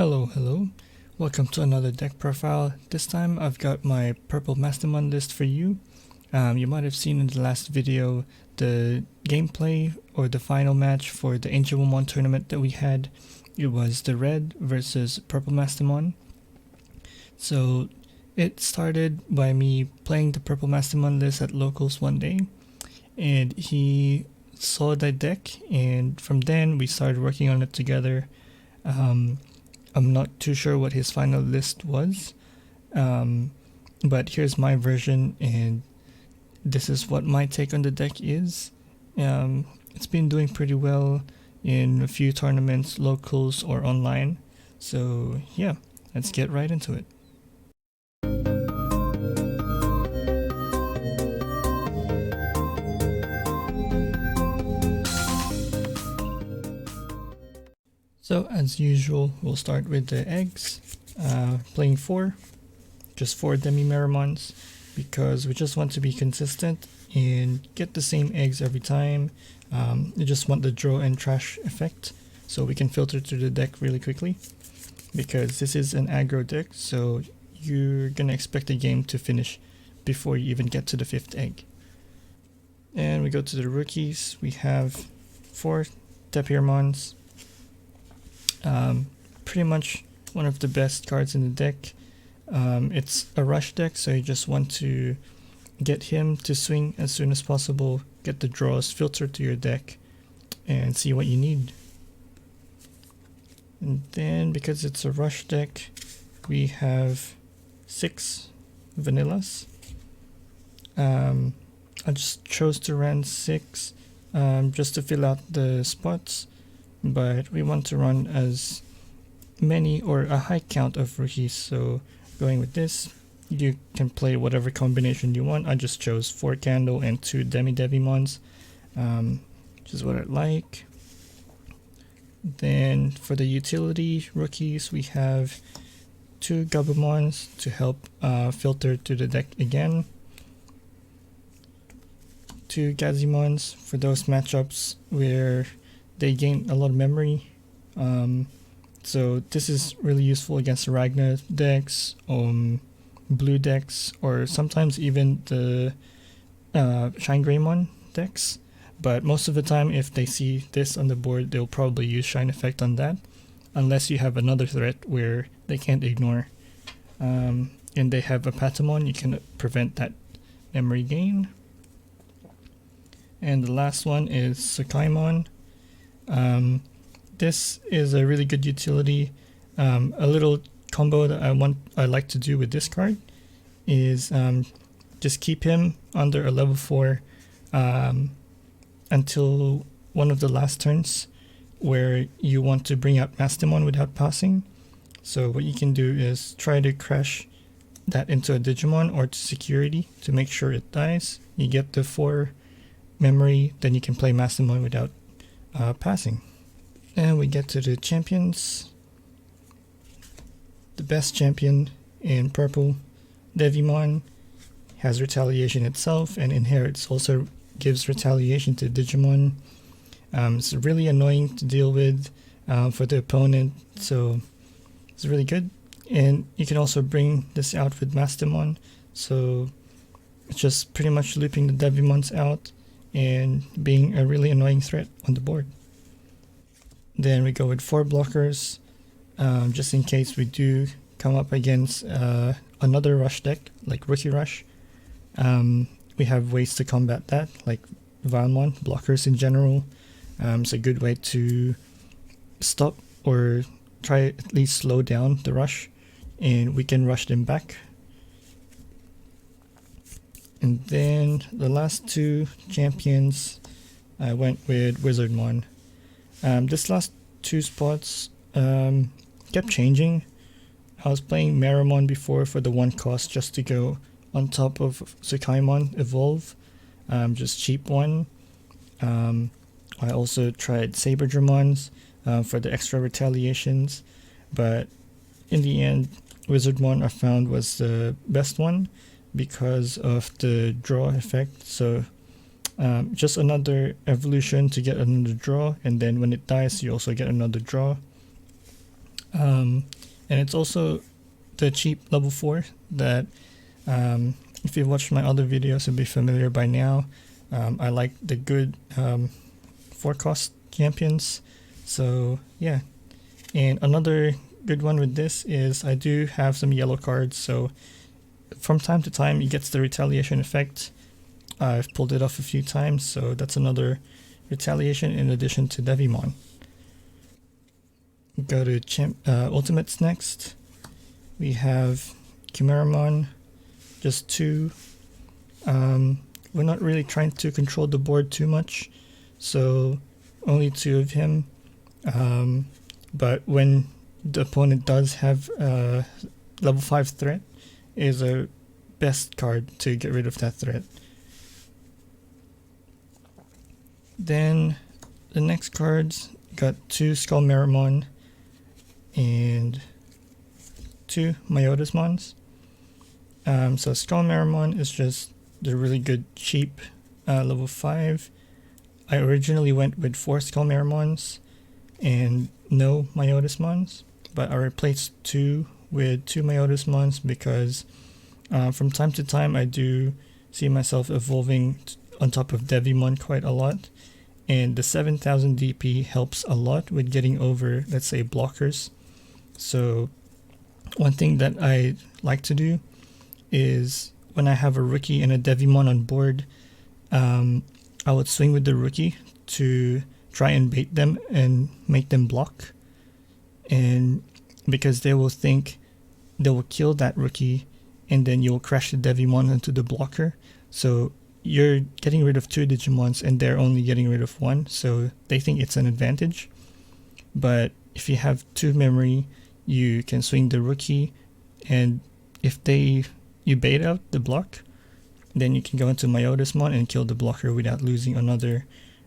Hello. Welcome to another deck profile. This time I've got my purple Mastemon list for you. You might have seen in the last video the gameplay or the final match for the Digimon tournament that we had. It was the red versus purple Mastemon. So it started by me playing the purple Mastemon list at locals one day, and he saw that deck, and from then we started working on it together. I'm not too sure what his final list was, but here's my version, and this is what my take on the deck is. It's been doing pretty well in a few tournaments, locals or online. So yeah, let's get right into it. So as usual, we'll start with the eggs, playing just four Demi-Meramons, because we just want to be consistent and get the same eggs every time. You just want the draw and trash effect, so we can filter through the deck really quickly, because this is an aggro deck, so you're gonna expect the game to finish before you even get to the fifth egg. And we go to the rookies. We have four Demi-Meramons. Pretty much one of the best cards in the deck. It's a rush deck, so you just want to get him to swing as soon as possible, get the draws, filter to your deck, and see what you need. And then, because it's a rush deck, we have 6 vanillas. I just chose to run 6 just to fill out the spots, but we want to run as many or a high count of rookies, so going with this, you can play whatever combination you want. I just chose 4 candle and 2 Demi-Devimons, which is what I like. Then for the utility rookies, we have 2 Gabumons to help filter to the deck again, 2 Gazimons for those matchups where they gain a lot of memory. So this is really useful against the Ragnar decks, blue decks, or sometimes even the Shine Greymon decks. But most of the time, if they see this on the board, they'll probably use Shine Effect on that, unless you have another threat where they can't ignore. And they have a Patamon, you can prevent that memory gain. And the last one is Sukaimon. This is a really good utility. A little combo that I like to do with this card is just keep him under a level 4 until one of the last turns where you want to bring out Mastemon without passing. So what you can do is try to crash that into a Digimon or to security to make sure it dies. You get the 4 memory, then you can play Mastemon without passing. And we get to the champions. The best champion in purple, Devimon, has retaliation itself, and inherits also gives retaliation to Digimon. It's really annoying to deal with for the opponent, so it's really good. And you can also bring this out with Mastemon, so it's just pretty much looping the Devimons out and being a really annoying threat on the board. Then we go with 4 blockers, just in case we do come up against another rush deck, like Rookie Rush. We have ways to combat that, like Valmon, blockers in general. It's a good way to stop or try at least slow down the rush, and we can rush them back. And then the last 2 champions, I went with Wizardmon. This last 2 spots kept changing. I was playing Meramon before for the 1 cost just to go on top of Sukaimon Evolve, just cheap one. I also tried Saberdramons for the extra retaliations, but in the end, Wizardmon I found was the best one because of the draw effect. So just another evolution to get another draw, and then when it dies you also get another draw. And it's also the cheap level 4 that if you've watched my other videos you'll be familiar by now. I like the good 4 cost champions. So yeah, and another good one with this is I do have some yellow cards, so from time to time it gets the retaliation effect. I've pulled it off a few times, so that's another retaliation in addition to Digimon. Go to Ultimates next. We have Chimeramon, just 2. We're not really trying to control the board too much, so only 2 of him. But when the opponent does have a level 5 threat, is a best card to get rid of that threat. Then the next cards got 2 Skullmeramon and 2 Myotismons. So Skullmeramon is just the really good cheap level 5. I originally went with 4 Skullmeramons and no Myotismons, but I replaced 2 with 2 Myotismons because from time to time I do see myself evolving on top of Digimon quite a lot, and the 7000 DP helps a lot with getting over, let's say, blockers. So one thing that I like to do is when I have a rookie and a Digimon on board, I would swing with the rookie to try and bait them and make them block, and because they will think they will kill that rookie and then you'll crash the Digimon into the blocker, so you're getting rid of 2 Digimons and they're only getting rid of 1, so they think it's an advantage. But if you have 2 memory, you can swing the rookie, and if you bait out the block, then you can go into Myotismon and kill the blocker without losing another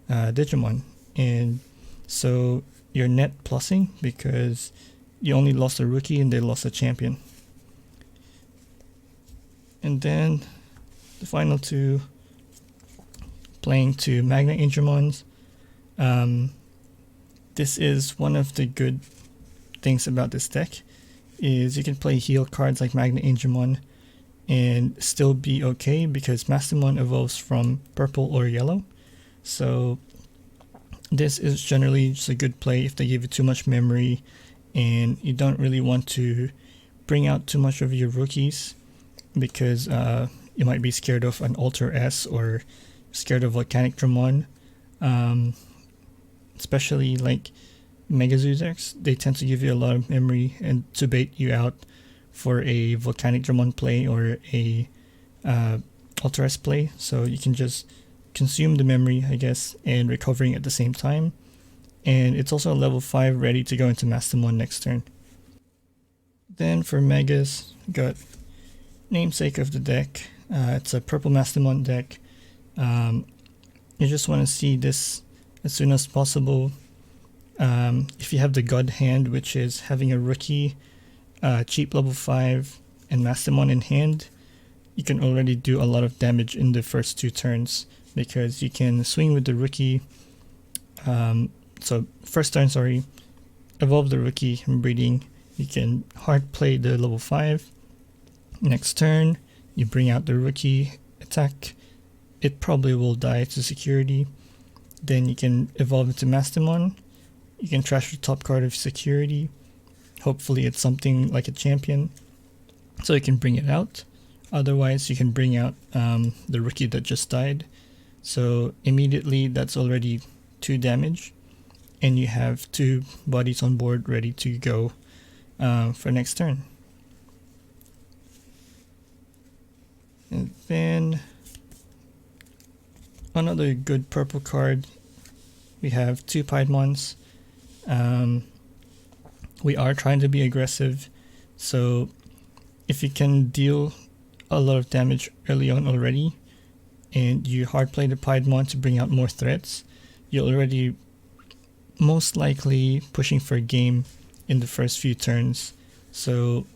Digimon. And so you're net plussing because you only lost a rookie and they lost a champion. And then the final 2, playing 2 Magna Angemons. This is one of the good things about this deck, is you can play heal cards like Magna Angemon and still be okay because Mastemon evolves from purple or yellow. So this is generally just a good play if they give you too much memory and you don't really want to bring out too much of your rookies because you might be scared of an Alter S or scared of Volcanic Dramon. Especially like Mega Zuzex, they tend to give you a lot of memory and to bait you out for a Volcanic Dramon play or a Alter S play, so you can just consume the memory, I guess, and recovering at the same time. And it's also a level 5 ready to go into Mastemon next turn. Then for Megas, got namesake of the deck. It's a purple Mastemon deck. You just want to see this as soon as possible. If you have the God Hand, which is having a rookie, cheap level 5, and Mastemon in hand, you can already do a lot of damage in the first 2 turns because you can swing with the rookie. So first turn, sorry, evolve the rookie and breeding. You can hard play the level 5. Next turn, you bring out the rookie, attack. It probably will die to security. Then you can evolve into Mastemon. You can trash the top card of security. Hopefully it's something like a champion, so you can bring it out. Otherwise you can bring out the rookie that just died. So immediately that's already 2 damage. And you have 2 bodies on board ready to go for next turn. And then another good purple card, we have 2 Piedmons. We are trying to be aggressive, so if you can deal a lot of damage early on already and you hard play the Piedmon to bring out more threats, you're already most likely pushing for a game in the first few turns. So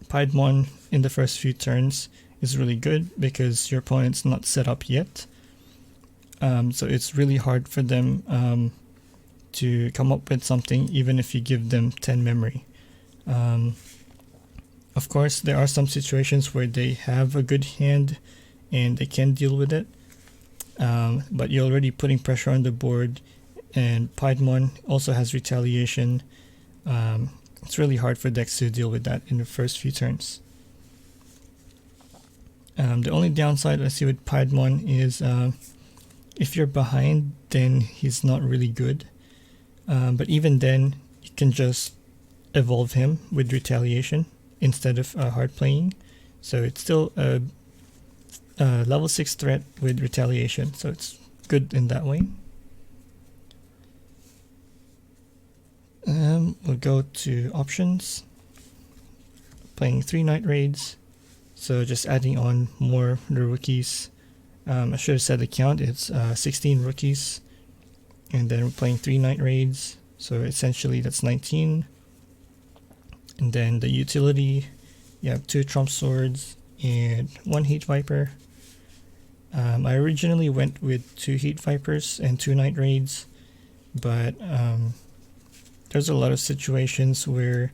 Piedmon in the first few turns is really good because your opponent's not set up yet. So it's really hard for them to come up with something even if you give them 10 memory. Of course, there are some situations where they have a good hand and they can deal with it, but you're already putting pressure on the board, and Piedmon also has retaliation. It's really hard for decks to deal with that in the first few turns. The only downside I see with Piedmon is if you're behind, then he's not really good. But even then, you can just evolve him with retaliation instead of hard playing. So it's still a level 6 threat with retaliation, so it's good in that way. We'll go to options, playing 3 Night Raids, so just adding on more the rookies. I should have said the count, it's 16 rookies, and then we're playing 3 Night Raids, so essentially that's 19. And then the utility, you have 2 Trump Swords and 1 Heat Viper. I originally went with 2 Heat Vipers and 2 Night Raids, but there's a lot of situations where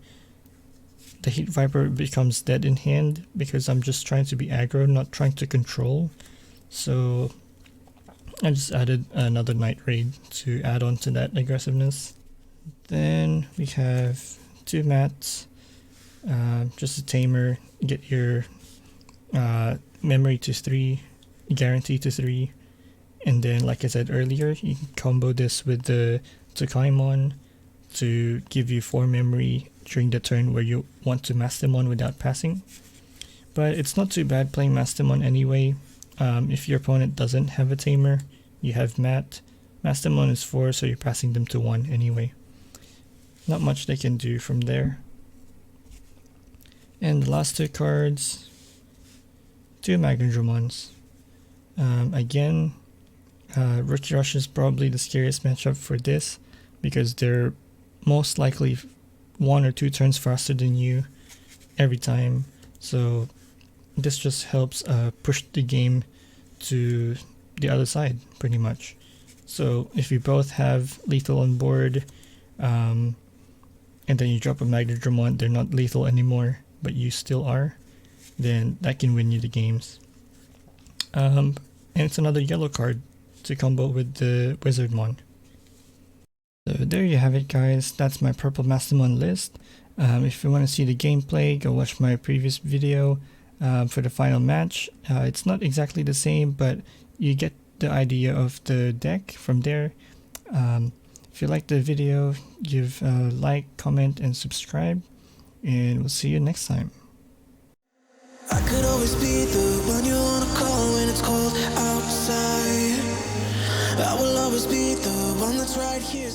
the Heat Viper becomes dead in hand because I'm just trying to be aggro, not trying to control. So I just added another Night Raid to add on to that aggressiveness. Then we have 2 mats, just a tamer, get your memory to 3, guarantee to 3, and then like I said earlier, you can combo this with the Tsukaimon to give you 4 memory during the turn where you want to Mastemon without passing. But it's not too bad playing Mastemon anyway. If your opponent doesn't have a tamer, you have Mat. Mastemon is 4, so you're passing them to 1 anyway. Not much they can do from there. And the last 2 cards, 2 Magnadramons. Again, Rookie Rush is probably the scariest matchup for this because they're most likely 1 or 2 turns faster than you every time. So this just helps push the game to the other side pretty much. So if you both have lethal on board, and then you drop a Magnadramon, they're not lethal anymore, but you still are, then that can win you the games. And it's another yellow card to combo with the Wizardmon. So there you have it, guys. That's my purple Mastemon list. If you want to see the gameplay, go watch my previous video for the final match. It's not exactly the same, but you get the idea of the deck from there. If you like the video, give a like, comment, and subscribe, and we'll see you next time. I could always be the one you wanna call when it's cold outside. I will always be the one that's right here.